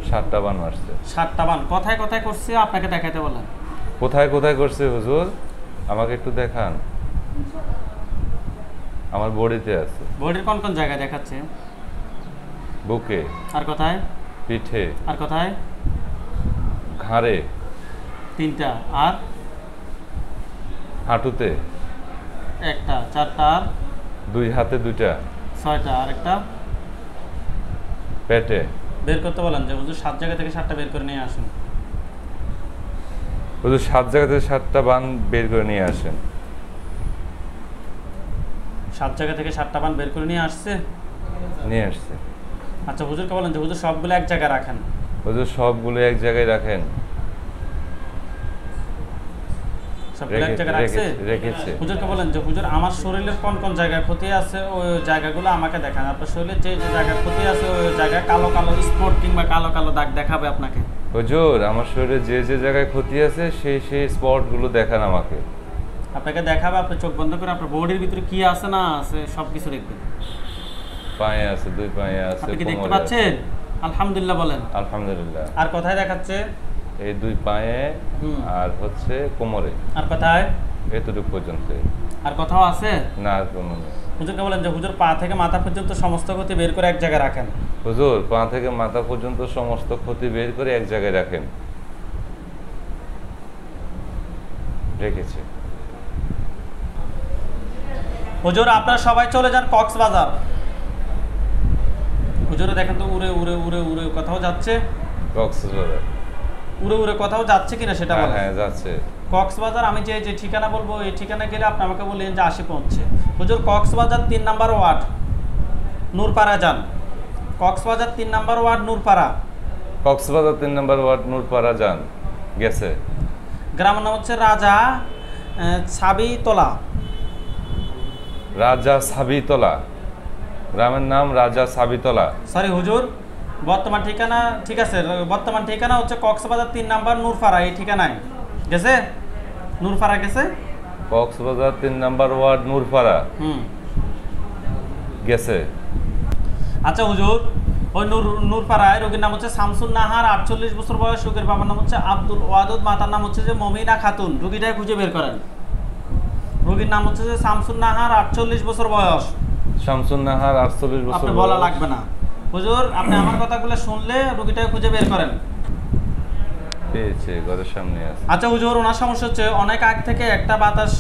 S1: 7টা বান মারছে।
S2: 7টা বান। কোথায় কোথায় করছে আপনাকে দেখাইতে বলেন।
S1: কোথায় কোথায় করছে হুজুর? আমাকে একটু দেখান। আমার বডিতে আছে।
S2: বডির কোন কোন জায়গায় দেখাচ্ছে?
S1: বুকে।
S2: আর কোথায়?
S1: পিঠে।
S2: আর কোথায়?
S1: ঘাড়ে।
S2: 3টা। আর
S1: হাঁটুতে।
S2: 1টা। 4টা। আর
S1: 2 হাতে 2টা।
S2: 6টা। আর একটা
S1: পেটে।
S2: বের করতে বলেন যে হুজুর 7 জায়গা থেকে 7টা বের করে নিয়ে আসেন।
S1: হুজুর 7 জায়গা থেকে 7টা বান বের করে নিয়ে আসেন।
S2: 7 জায়গা থেকে 7টা বান বের করে নিয়ে আসছে।
S1: নিয়ে আসছে।
S2: আচ্ছা, হুজুরকে বলেন যে হুজুর সবগুলো এক জায়গায় রাখেন।
S1: হুজুর সবগুলো এক জায়গায় রাখেন।
S2: সবগুলো এক জায়গায় রাখছে।
S1: রেখেছে।
S2: হুজুরকে বলেন যে হুজুর আমার শরীরের কোন কোন জায়গায় ক্ষতি আছে ওই জায়গাগুলো আমাকে দেখান। আপনার শরীরে যে যে জায়গায় ক্ষতি আছে ওই জায়গায় কালো কালো স্পট কিংবা কালো কালো দাগ দেখাবে আপনাকে।
S1: হুজুর আমার শরীরে যে যে জায়গায় ক্ষতি আছে সেই স্পটগুলো দেখান আমাকে।
S2: আপনাকে দেখাবে, আপনি চোখ বন্ধ করে আপনার বডির ভিতরে কি আছে না আছে সবকিছু দেখবেন।
S1: পায়ে আছে, 2 পায়ে আছে,
S2: আপনি কি দেখতে
S1: কোমরে
S2: পাচ্ছেন?
S1: আছে।
S2: আলহামদুলিল্লাহ বলেন।
S1: আলহামদুলিল্লাহ।
S2: আর কোথায় দেখাচ্ছে?
S1: এই 2 পায়ে আর হচ্ছে কোমরে।
S2: আর কোথায়?
S1: এতটুকু পর্যন্ত।
S2: আর কোথাও আছে?
S1: না, আর কোনো নেই।
S2: হুজুরকে বলেন যে হুজুর পা থেকে মাথা পর্যন্ত সমস্ত ক্ষতি বের করে এক জায়গায় রাখেন।
S1: হুজুর পা থেকে মাথা পর্যন্ত সমস্ত ক্ষতি বের করে এক জায়গায় রাখেন। রেখেছে।
S2: হুজুর আপনারা সবাই চলে যান কক্সবাজার। হুজুরে দেখেন তো উড়ে উড়ে উড়ে উড়ে কোথাও যাচ্ছে।
S1: কক্সবাজার
S2: উড়ে উড়ে কোথাও যাচ্ছে কিনা সেটা বলেন।
S1: হ্যাঁ যাচ্ছে।
S2: কক্সবাজার আমি যে যে ঠিকানা বলবো এই ঠিকানা গেলে আপনি আমাকে বললেন যে 80 পৌঁছছে। হুজুর কক্সবাজার 3 নাম্বার ওয়ার্ড নূরপাড়া যান। Cox's Bazar 3 number ward Nurpara.
S1: কক্সবাজার 3 নম্বর ওয়ার্ড নূরপাড়া যান। গেছে।
S2: গ্রামের নাম হচ্ছে রাজা সাবিতলা।
S1: রাজা সাবিতলা। গ্রামের নাম রাজা সাবিতলা।
S2: সরি হুজুর, বর্তমান ঠিকানা ঠিক আছে, বর্তমান ঠিকানা হচ্ছে কক্সবাজার 3 নাম্বার নূরপাড়া। এই ঠিকানায় গেছে। নূরপাড়া গেছে।
S1: কক্সবাজার 3 নম্বর ওয়ার্ড নূরপাড়া গেছে।
S2: আচ্ছা হুজুর, ওই নূরপাড়ায় রোগীর নাম হচ্ছে শামসুন নাহার, 48 বছর বয়স। রোগীর বাবার নাম হচ্ছে আব্দুল ওয়াদুদ, মাতার নাম হচ্ছে যে মমিনা খাতুন। রোগীটাকে খুঁজে বের করেন। রোগীর নাম হচ্ছে যে শামসুন নাহার, 48 বছর বয়স।
S1: শামসুন নাহার 48 বছর
S2: আপনি বলা লাগবে না হুজুর, আপনি আমার কথাগুলো শুনলে রোগীটাকে খুঁজে বের করেন।
S1: পেয়েছে, ঘরের সামনে আছে।
S2: আচ্ছা হুজুর, ওনার সমস্যা হচ্ছে অনেক আগ থেকে একটা বাতাস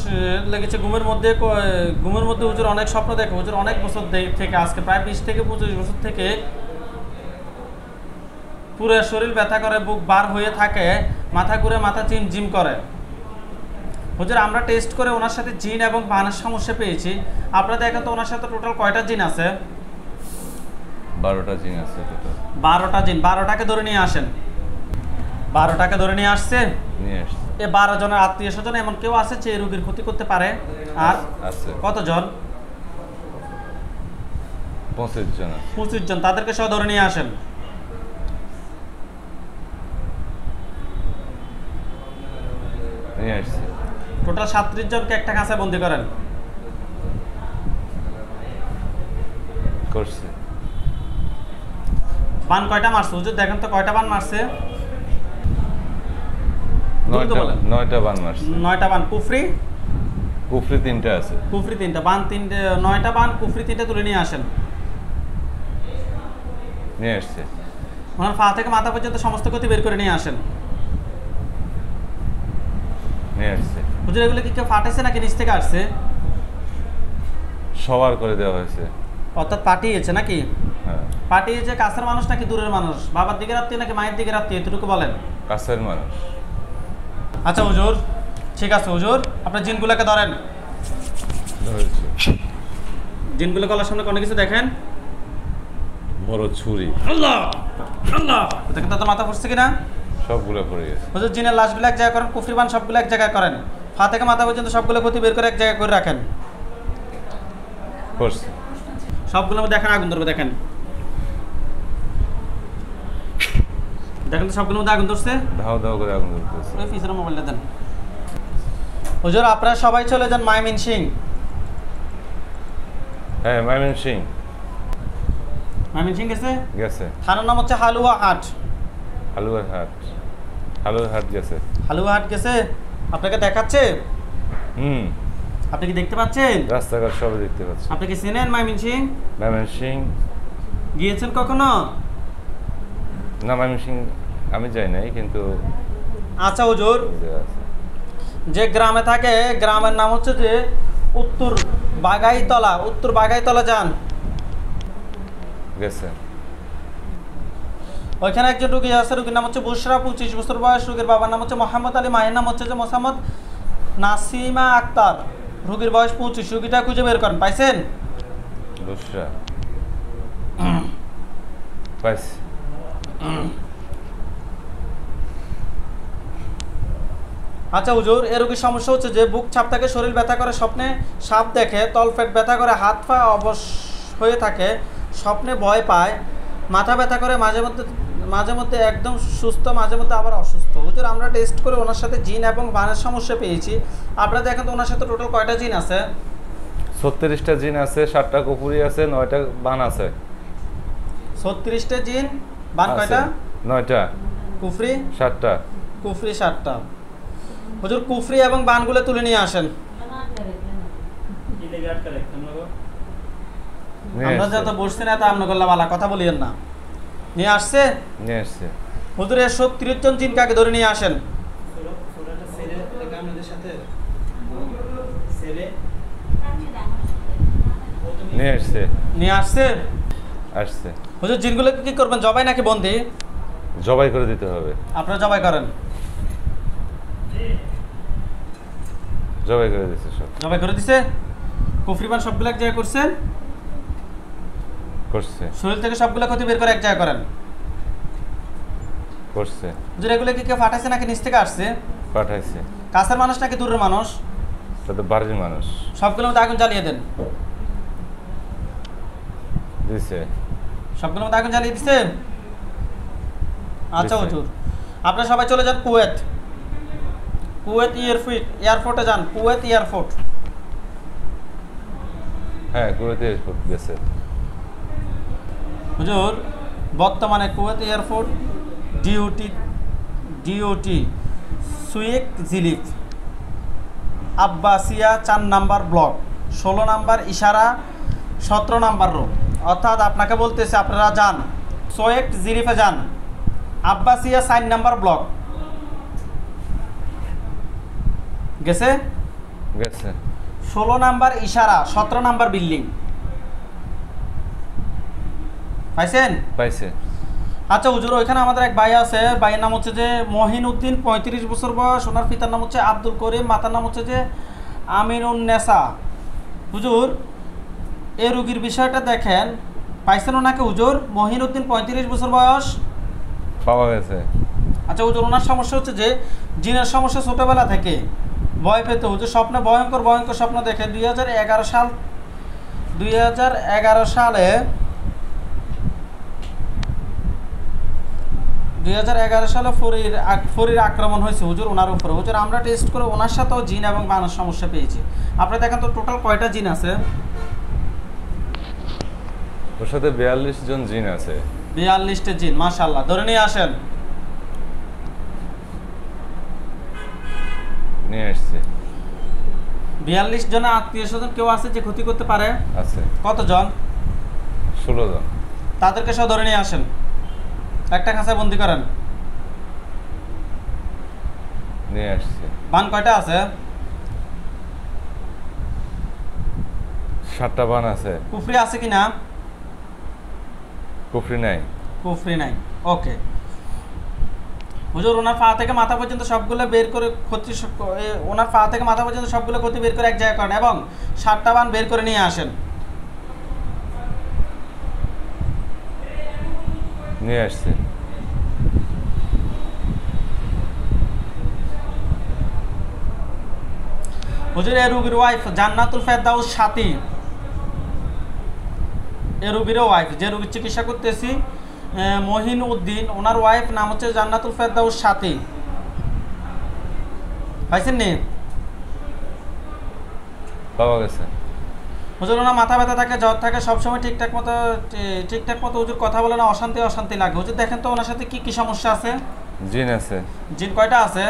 S2: লেগেছে ঘুমের মধ্যে। হুজুর অনেক স্বপ্ন দেখে। হুজুর অনেক বছর থেকে, আজকে প্রায় 20 থেকে 25 বছর থেকে পুরো শরীর ব্যথা করে, বুক বার হয়ে থাকে, মাথা ঘুরে, মাথা জিম করে। হুজুর আমরা টেস্ট করে ওনার সাথে জিন এবং বানের সমস্যা পেয়েছি। আপনারা দেখেন তো ওনার সাথে টোটাল কয়টা জিন আছে?
S1: 12টা জিন আছে টোটাল।
S2: 12টা জিন। 12টাকে ধরে নিয়ে আসেন। 12টাকে ধরে নিয়ে আসছে।
S1: নিয়ে আসছে।
S2: এই 12 জনের আত্মীয় স্বজন এমন কেউ আছে যে রোগীর ক্ষতি করতে পারে? আর
S1: আছে।
S2: কতজন?
S1: 25 জন আছে।
S2: 25 জন, তাদেরকে সহ ধরে নিয়ে আসেন।
S1: নিয়ে আসছে।
S2: টোটাল 37 জনকে একটা কাঁচায় বন্দি করেন।
S1: করছে।
S2: বান কয়টা মারছে হুজুর? দেখেন তো কয়টা বান মারছে।
S1: 9টা বান মারছে।
S2: 9টা বান। কুফরি?
S1: কুফরি 3টা আছে।
S2: কুফরি 3টা, বান 3টে, 9টা বান, কুফরি 3টে তুলে নিয়ে আসেন।
S1: নিয়ে আসছে।
S2: ওনার পা থেকে মাথা পর্যন্ত সমস্ত ক্ষতি বের করে নিয়ে আসেন।
S1: নিয়ে আসছে।
S2: হুজুর এগুলো কি কেউ ফাটাইছে নাকি নিচ থেকে আসছে?
S1: সবার করে দেওয়া হয়েছে।
S2: অর্থাৎ পাঠিয়েছে নাকি?
S1: হ্যাঁ।
S2: পাঠিয়েছে কাছের মানুষ নাকি দূরের মানুষ? বাবার দিকে আত্মীয় নাকি মায়ের দিকে আত্মীয়? এতটুকু বলেন।
S1: কাছের মানুষ।
S2: আচ্ছা হুজুর, ঠিক আছে হুজুর, আপনার জিনগুলোকে ধরেন।
S1: ধরেছে।
S2: জিনগুলো গলার সামনে কোনো কিছু দেখেন?
S1: বড় ছুরি।
S2: আল্লাহ আল্লাহ, দেখেন তো মাথা পড়ছে কিনা?
S1: সবগুলো পড়ে গেছে।
S2: হুজুর জিনের লাশগুলো এক জায়গায় করেন, কুফরি বান সবগুলো এক জায়গায় করেন, পা থেকে মাথা পর্যন্ত সবগুলো ক্ষতি বের করে এক জায়গায় করে রাখেন।
S1: করছে।
S2: সবগুলো দেখেন, আগুন ধরবে, দেখেন দেখেন তো সবগুলোর মধ্যে আগুন ধরছে।
S1: ধাও ধাও করে আগুন ধরতেছে।
S2: ওই পিছনে মোবাইলটা দেন। হুজুর আপনারা সবাই চলে যান ময়মনসিং।
S1: হ্যাঁ, ময়মনসিং
S2: ময়মনসিং গেছে?
S1: গেছে।
S2: থানার নাম হচ্ছে হালুয়া হাট।
S1: হালুয়ার হাট। হালুয়ার হাট গেছে।
S2: হালুয়া হাট গেছে। আপনাকে দেখাচ্ছে?
S1: হুম।
S2: আপনি কি দেখতে পাচ্ছেন?
S1: রাস্তাঘাট সবই দেখতে পাচ্ছি।
S2: আপনি কি চেনেন ময়মনসিং?
S1: ময়মনসিং
S2: গিয়েছেন কখনো?
S1: না, ময়মনসিং আমি যাই নাই, কিন্তু
S2: আচ্ছা হুজুর,
S1: আছে।
S2: যে গ্রামে থাকে গ্রামের নাম হচ্ছে যে উত্তর বাগাইতলা। উত্তর বাগাইতলা যান।
S1: গেছে।
S2: ওইখানে একজন রুগী আছে, রুগীর নাম হচ্ছে বুশরা, 25 বছর বয়স। রুগীর বাবার নাম হচ্ছে মোহাম্মদ আলী, মায়ের নাম হচ্ছে যে মোসাম্মদ নাসিমা আক্তার। রুগীর বয়স 25। রুগীটা খুঁজে বের করেন। পাইছেন?
S1: বুশরা পাইছি।
S2: আচ্ছা হুজুর, এ রোগীর সমস্যা হচ্ছে যে বুক চাপ থাকে, শরীর ব্যথা করে, স্বপ্নে সাপ দেখে, তলপেট ব্যথা করে, হাত পা অবশ হয়ে থাকে, স্বপ্নে ভয় পায়, মাথা ব্যথা করে, মাঝে মধ্যে একদম সুস্থ, মাঝে মধ্যে আবার অসুস্থ। হুজুর আমরা টেস্ট করে ওনার সাথে জিন এবং বানের সমস্যা পেয়েছি। আপনারা দেখেন তো ওনার সাথে টোটাল কয়টা জিন আছে?
S1: 36টা জিন আছে, 7টা কুপুরি আছে, 9টা বান আছে।
S2: 36টা জিন, বান কয়টা?
S1: 9টা।
S2: কুফরি?
S1: 7টা।
S2: কুফরি 7টা। হুজুর কুফরি এবং বানগুলো তুলে নিয়ে আসেন। আমরা যত বসছি না তা আমরা করলাম আলা কথা বলিয়েন না। নিয়ে আসছে?
S1: নিয়ে আসছে।
S2: হুজুর 36 জন জিন কাকে ধরে নিয়ে আসেন।
S1: নিয়ে আসছে।
S2: নিয়ে আসছে?
S1: আসছে।
S2: হুজুর জিনগুলোকে কি করবেন, জবাই নাকি বন্দি?
S1: জবাই করে দিতে হবে।
S2: আপনারা জবাই করেন।
S1: জবাই করে দিচ্ছে সব।
S2: জবাই করে দিছে? কুফরিবান সবগুলো এক জায়গায় করছেন?
S1: করছে।
S2: শরীর থেকে সবগুলো ক্ষতি বের করে এক জায়গায় করেন।
S1: করছে।
S2: হুজুর এগুলো কি কেউ ফাটাইছে নাকি নিচ থেকে আসছে?
S1: পাঠাইছে।
S2: কাছের মানুষ নাকি দূরের মানুষ?
S1: তাদের বাড়ির মানুষ।
S2: সবগুলোর মধ্যে আগুন জ্বালিয়ে দেন।
S1: দিছে।
S2: সবগুলোর মধ্যে আগুন জ্বালিয়ে দিছে? আচ্ছা
S1: দিছে।
S2: হুজুর আপনারা সবাই চলে যান কুয়েত। কুয়েত এয়ারপোর্টে যান। Kuwait airport.
S1: হ্যাঁ, কুয়েতে গেছে।
S2: হুজুর বর্তমানে কুয়েত এয়ারপোর্ট ডিওটি সুয়েক জিলিফ আব্বাসিয়া 4 নাম্বার ব্লক, 16 নাম্বার ইশারা, 17 নাম্বার রোড। অর্থাৎ আপনাকে বলতেছে আপনারা যান সোয়েক জিলিফে যান, আব্বাসিয়া 4 নাম্বার ব্লক। গেছে?
S1: গেছে।
S2: 16 নাম্বার ইশারা, 17 নাম্বার বিল্ডিং। পাইছেন?
S1: পাইছে।
S2: আচ্ছা হুজুর ওইখানে আমাদের এক ভাই আছে, ভাইয়ের নাম হচ্ছে যে মহিন উদ্দিন, 35 বছর বয়স। ওনার পিতার নাম হচ্ছে আব্দুল করিম, মাতার নাম হচ্ছে যে আমিনুন নেসা। হুজুর এই রুগীর বিষয়টা দেখেন। পাইছেন ওনাকে হুজুর? মহিন উদ্দিন, 35 বছর বয়স।
S1: পাওয়া গেছে।
S2: আচ্ছা হুজুর ওনার সমস্যা হচ্ছে যে জিনের সমস্যা, ছোটোবেলা থেকে ভয় পেতে। হুজুর স্বপ্নে ভয়ঙ্কর ভয়ঙ্কর স্বপ্ন দেখে 2011 সালে 2011 সালে ফরির আক্রমণ হয়েছে হুজুর ওনার উপরে। হুজুর আমরা টেস্ট করে ওনার সাথেও জিন এবং বানার সমস্যা পেয়েছি। আপনি দেখেন তো টোটাল কয়টা জিন আছে?
S1: ওর সাথে 42 জন জিন আছে।
S2: 42টা জিন, মাশাআল্লাহ। ধরে নিয়ে আসেন।
S1: নিয়ে আসছে।
S2: 42 জন আত্মীয় স্বজন কেউ আছে যে ক্ষতি করতে পারে?
S1: আছে।
S2: কতজন?
S1: 16 জন।
S2: তাদেরকে সব ধরে নিয়ে আসেন, একটা খাঁচায় বন্দি করেন।
S1: নিয়ে আসছে।
S2: বান কয়টা আছে?
S1: 7টা বান আছে।
S2: কুফরি আছে কি না?
S1: কুফরি নাই।
S2: কুফরি নাই। ওকে হুজুর, ওনার পা থেকে মাথা পর্যন্ত সবগুলো বের করে ওনার পা থেকে মাথা পর্যন্ত সবগুলো ক্ষতি বের করে এক জায়গায় করেন এবং 7টা বান বের করে নিয়ে আসেন।
S1: নিয়ে আসছে।
S2: হুজুর এ রুগীর ওয়াইফ জান্নাতুল ফেরদাউস সাথী, এ রুগীরও ওয়াইফ, যে রুগীর চিকিৎসা করতেছি মহিন উদ্দিন, ওনার ওয়াইফ নাম হচ্ছে জান্নাতুল ফেরদাউস সাথী। পাইছেন নি?
S1: পাওয়া গেছে।
S2: হুজুর ওনার মাথা ব্যথা থাকে, জ্বর থাকে, সবসময় ঠিকঠাক মতো হুজুর কথা বলে না, অশান্তি লাগে। হুজুর দেখেন তো ওনার সাথে কি কি সমস্যা আছে?
S1: জিন আছে।
S2: জিন কয়টা আছে?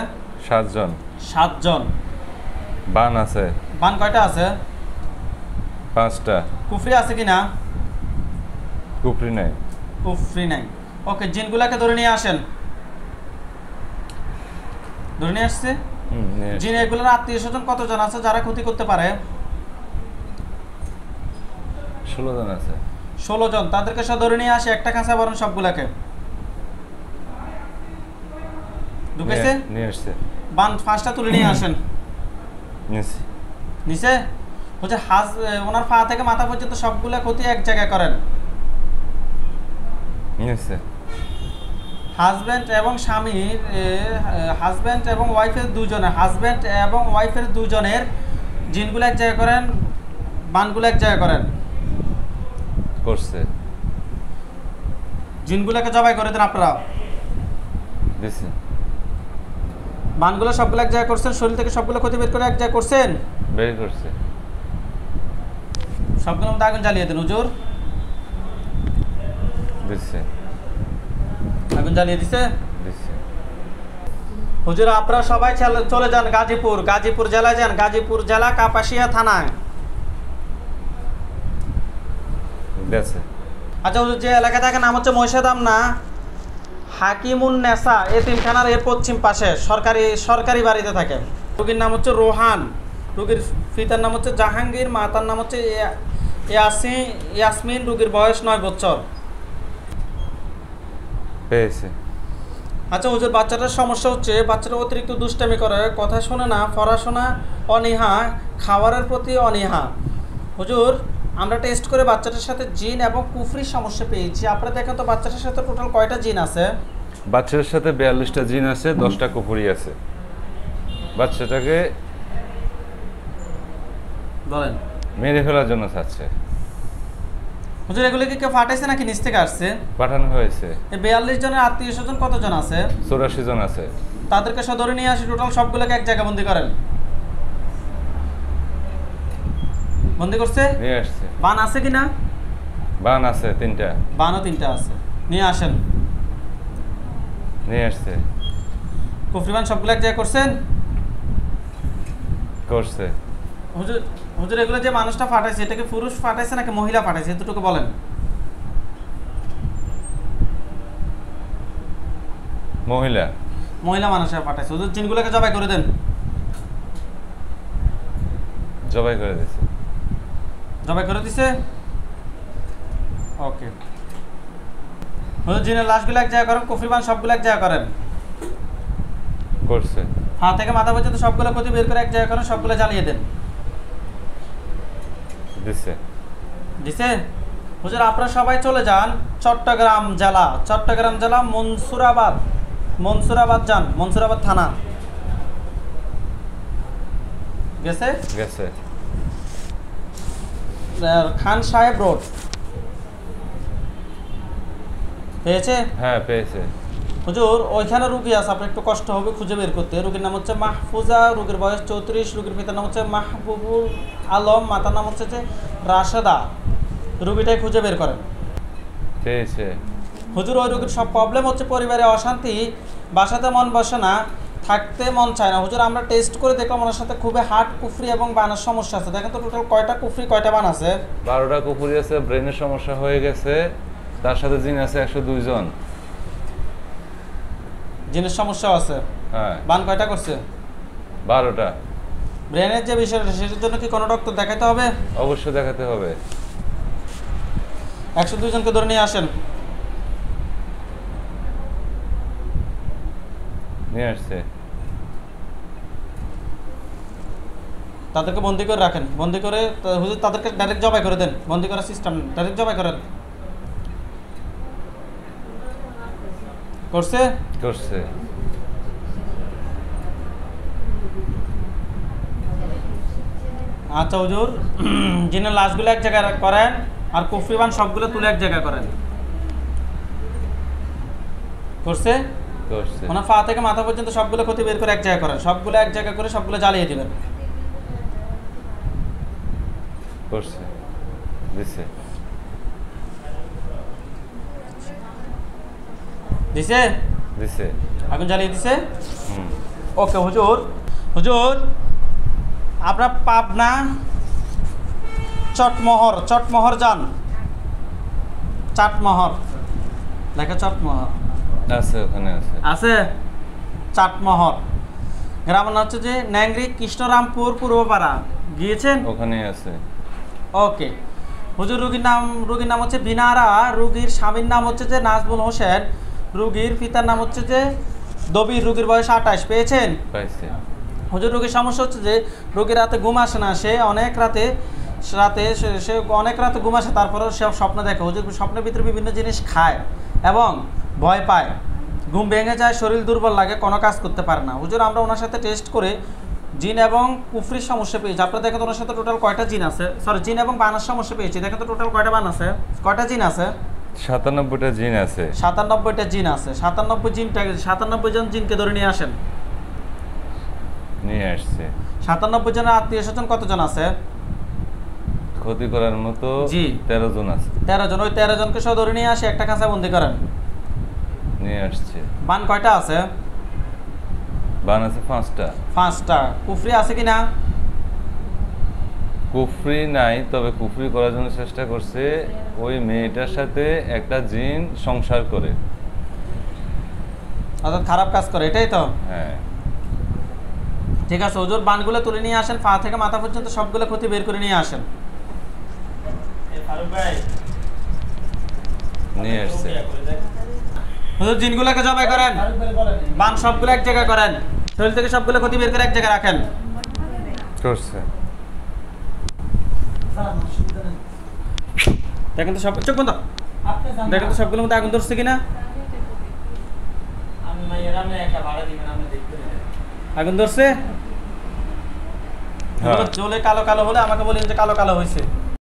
S1: 7 জন।
S2: 7 জন।
S1: বান আছে।
S2: বান কয়টা আছে?
S1: 5টা।
S2: কুফরি আছে কি না?
S1: কুফরি নাই।
S2: কুফরি নাই। ওকে, জিনগুলাকে ধরে নিয়ে আসেন। ধরে নিয়ে আসছে।
S1: নিয়ে
S2: জিন এগুলোর আত্মীয় স্বজন কতজন আছে যারা ক্ষতি করতে পারে?
S1: 16 জন আছে।
S2: 16 জন। তাদেরকে সব ধরে নিয়ে আসে, একটা খাঁচা বরং সবগুলাকে ঢুকেছে।
S1: নিয়ে আসছে।
S2: বান 5টা তুলে নিয়ে আসেন।
S1: নিয়েছি।
S2: নিচে হচ্ছে ওনার পা থেকে মাথা পর্যন্ত সবগুলা ক্ষতি এক জায়গায় করেন।
S1: নিয়েছে।
S2: হাজব্যান্ড এবং স্বামীর, হাজব্যান্ড এবং ওয়াইফের দুজনের জিনগুলো এক জায়গায় করেন, বানগুলো এক জায়গায় করেন।
S1: করছে।
S2: জিনগুলোকে জবাই করে দেন আপনারা।
S1: দিছি।
S2: বানগুলো সবগুলো এক জায়গায় করছেন, শরীর থেকে সবগুলো ক্ষতি বের করে এক জায়গায় করছেন।
S1: বের করছে।
S2: সবগুলোর মধ্যে আগুন জ্বালিয়ে দেন হুজুর।
S1: দিছে।
S2: আগুন জ্বালিয়ে দিছে।
S1: দিছে।
S2: হুজুর আপনারা সবাই চলে যান গাজীপুর জেলায় যান, গাজীপুর জেলা কাপাসিয়া থানায়।
S1: গেছে।
S2: আচ্ছা হুজুর, যে এলাকা থাকে নাম হচ্ছে মহিষাদামনা, হাকিমুন নেসা এতিমখানার এর পশ্চিম পাশে সরকারি বাড়িতে থাকে। রোগীর নাম হচ্ছে রোহান, রোগীর পিতার নাম হচ্ছে জাহাঙ্গীর, মাতার নাম হচ্ছে ইয়াসমিন, রোগীর বয়স 9 বছর।
S1: পেয়েছে।
S2: আচ্ছা হুজুর, বাচ্চাটার সমস্যা হচ্ছে বাচ্চাটা অতিরিক্ত দুষ্টামি করে, কথা শোনে না, পড়াশোনা অনীহা, খাবারের প্রতি অনীহা। হুজুর আমরা টেস্ট করে বাচ্চাটার সাথে জিন এবং কুফরির সমস্যা পেয়েছি। আপনারা দেখেন তো বাচ্চাটার সাথে টোটাল কয়টা জিন আছে?
S1: বাচ্চার সাথে 42টা জিন আছে, 10টা কুফরি আছে। বাচ্চাটাকে
S2: বলেন
S1: মেরে ফেলার জন্য চাচ্ছে।
S2: হুজুর এগুলো কি কেউ ফাটাইছে নাকি নিচ থেকে আসছে?
S1: পাঠানো হয়েছে।
S2: এই 42 জনের আত্মীয় স্বজন কতজন আছে?
S1: 84 জন আছে।
S2: তাদেরকে সব ধরে নিয়ে আসি, টোটাল সবগুলোকে এক জায়গায় বন্দি করেন। বন্দি করছে।
S1: নিয়ে আসছে।
S2: বান আছে কি না?
S1: বান আছে 3টা।
S2: বানও 3টা আছে। নিয়ে আসেন।
S1: নিয়ে আসছে।
S2: কুফরি বান সবগুলো এক জায়গায় করছেন।
S1: করছে।
S2: হুজুর এগুলো যে মানুষটা ফাটাইছে এটা কি পুরুষ ফাটাইছে নাকি মহিলা ফাটাইছে, এতটুকু বলেন। মহিলা মানুষে ফাটাইছে। হুজুর জিনগুলোকে জবাই করে দেন।
S1: জবাই করে দিয়েছে।
S2: জবাই করে দিছে। ওকে হুজুর জিনের লাশগুলো এক জায়গায় করেন, কুফরি বান সবগুলো এক জায়গায় করেন।
S1: করছে।
S2: হাত থেকে মাথা পর্যন্ত সবগুলো ক্ষতি বের করে এক জায়গায় করেন, সবগুলো জ্বালিয়ে দেন।
S1: দিছে।
S2: দিছে। হুজুর আপনারা সবাই চলে যান চট্টগ্রাম জেলা মনসুরাবাদ যান, মনসুরাবাদ থানা। গেছে
S1: গেছে।
S2: খান সাহেব রোড পেয়েছে।
S1: হ্যাঁ পেয়েছে।
S2: হুজুর ওইখানে রুগী আছে, আপনার একটু কষ্ট হবে খুঁজে বের করতে। রুগীর নাম হচ্ছে মাহফুজা, রুগীর বয়স 34, রুগীর পিতার নাম হচ্ছে মাহবুবুল আলম, মাতার নাম হচ্ছে যে রাশেদা। রুগীটাই খুঁজে বের করেন।
S1: পেয়েছে।
S2: হুজুর ওই রুগীর সব প্রবলেম হচ্ছে পরিবারে অশান্তি, বাসাতে মন বসে না, থাকতে মন চায় না। হুজুর আমরা টেস্ট করে দেখলাম ওনার সাথে খুবই হার্ট, কুফরি এবং বানের সমস্যা আছে। দেখেন তো টোটাল কয়টা কুফরি কয়টা বান আছে?
S1: 12টা কুকুরি আছে, ব্রেনের সমস্যা হয়ে গেছে, তার সাথে জিন আছে 102 জন।
S2: জিনের সমস্যাও আছে।
S1: হ্যাঁ,
S2: বান কয়টা করছে?
S1: 12টা।
S2: ব্রেনের যে বিষয়টা সেটার জন্য কি কোনো ডক্টর দেখাতে হবে?
S1: অবশ্যই দেখাতে হবে।
S2: 102 জনকে ধরে নিয়ে আসেন।
S1: নিয়ে আসছে।
S2: তাদেরকে বন্দি করে রাখেন, বন্দি করে হুজুর তাদেরকে ডাইরেক্ট জবাই করে দেন। বন্দি করার সিস্টেম ডাইরেক্ট জবাই করেন। করছে?
S1: করছে।
S2: আচ্ছা হুজুর, জিনের লাশগুলো এক জায়গায় করেন আর কুফরিবান সবগুলো তুলে এক জায়গায় করেন। করছে?
S1: করছে।
S2: ওনার পা থেকে মাথা পর্যন্ত সবগুলো ক্ষতি বের করে এক জায়গায় করেন, সবগুলো এক জায়গায় করে সবগুলো জ্বালিয়ে দিবেন।
S1: করছে। দিছে।
S2: দিছে?
S1: দিছে।
S2: আগুন জ্বালিয়ে দিছে?
S1: হুম।
S2: ওকে হুজুর। হুজুর আপনার পাবনা চটমোহর যান। চাটমোহর লেখা, চটমোহর
S1: আছে, ওখানে আছে।
S2: আছে। চাটমোহর গ্রামের নাম হচ্ছে যে ন্যাংরি, কৃষ্ণরামপুর, পূর্বপাড়া। গিয়েছেন?
S1: ওখানেই আছে।
S2: ওকে হুজুর, রুগীর নাম হচ্ছে বিনারা, রুগীর স্বামীর নাম হচ্ছে যে নাজবুল হোসেন, রুগীর পিতার নাম হচ্ছে যে দবির, রুগীর বয়স 28। পেয়েছেন?
S1: পাইছে।
S2: হুজুর রোগীর সমস্যা হচ্ছে যে রোগীর রাতে ঘুম আসে না, সে অনেক রাতে ঘুম আসে, তারপরেও সে স্বপ্ন দেখে। হুজুর স্বপ্নের ভিতরে বিভিন্ন জিনিস খায় এবং ভয় পায়, ঘুম ভেঙে যায়, শরীর দুর্বল লাগে, কোনো কাজ করতে পারে না। হুজুর আমরা ওনার সাথে টেস্ট করে জিন এবং কুফরির সমস্যা পেয়েছি। আপনারা দেখেন তো ওনার সাথে টোটাল কয়টা জিন আছে, সরি জিন এবং বানার সমস্যা পেয়েছি। দেখেন তো টোটাল কয়টা বান আছে, কয়টা জিন আছে?
S1: 97টা জিন আছে।
S2: 97টা জিন আছে। 97 জন জিনকে ধরে নিয়ে আসেন।
S1: নিয়ে আসছে।
S2: 97 জনের আত্মীয় স্বজন কতজন আছে?
S1: ক্ষতি করার মতো
S2: জি
S1: 13 জন আছে।
S2: 13 জন। ওই 13 জনকে সহ ধরে নিয়ে আসে একটা কাঁচা বন্দি করেন।
S1: নিয়ে আসছে।
S2: বান কয়টা আছে?
S1: বান আছে 5টা।
S2: 5টা। কুফরি আছে কি না?
S1: কুফরি নাই, তবে কুফরি করার জন্য চেষ্টা করছে। ওই মেয়েটার সাথে একটা জিন সংসার করে,
S2: অর্থাৎ খারাপ কাজ করে, এটাই তো?
S1: হ্যাঁ।
S2: ঠিক আছে হুজুর, বানগুলো তুলে নিয়ে আসেন, পা থেকে মাথা পর্যন্ত সবগুলো ক্ষতি বের করে নিয়ে আসেন।
S1: নিয়ে আসছে।
S2: হুজুর জিনগুলোকে জবাই করেন, বান সবগুলো এক জায়গায় করেন, শরীর থেকে সবগুলো ক্ষতি বের করে এক জায়গায় রাখেন।
S1: করছে।
S2: দেখেন তো সব, চোখ বন্ধ, দেখেন তো সবগুলোর মধ্যে আগুন ধরছে কিনা। আগুন ধরছে? জ্বলে কালো কালো হলে আমাকে বলেন যে কালো কালো হয়েছে।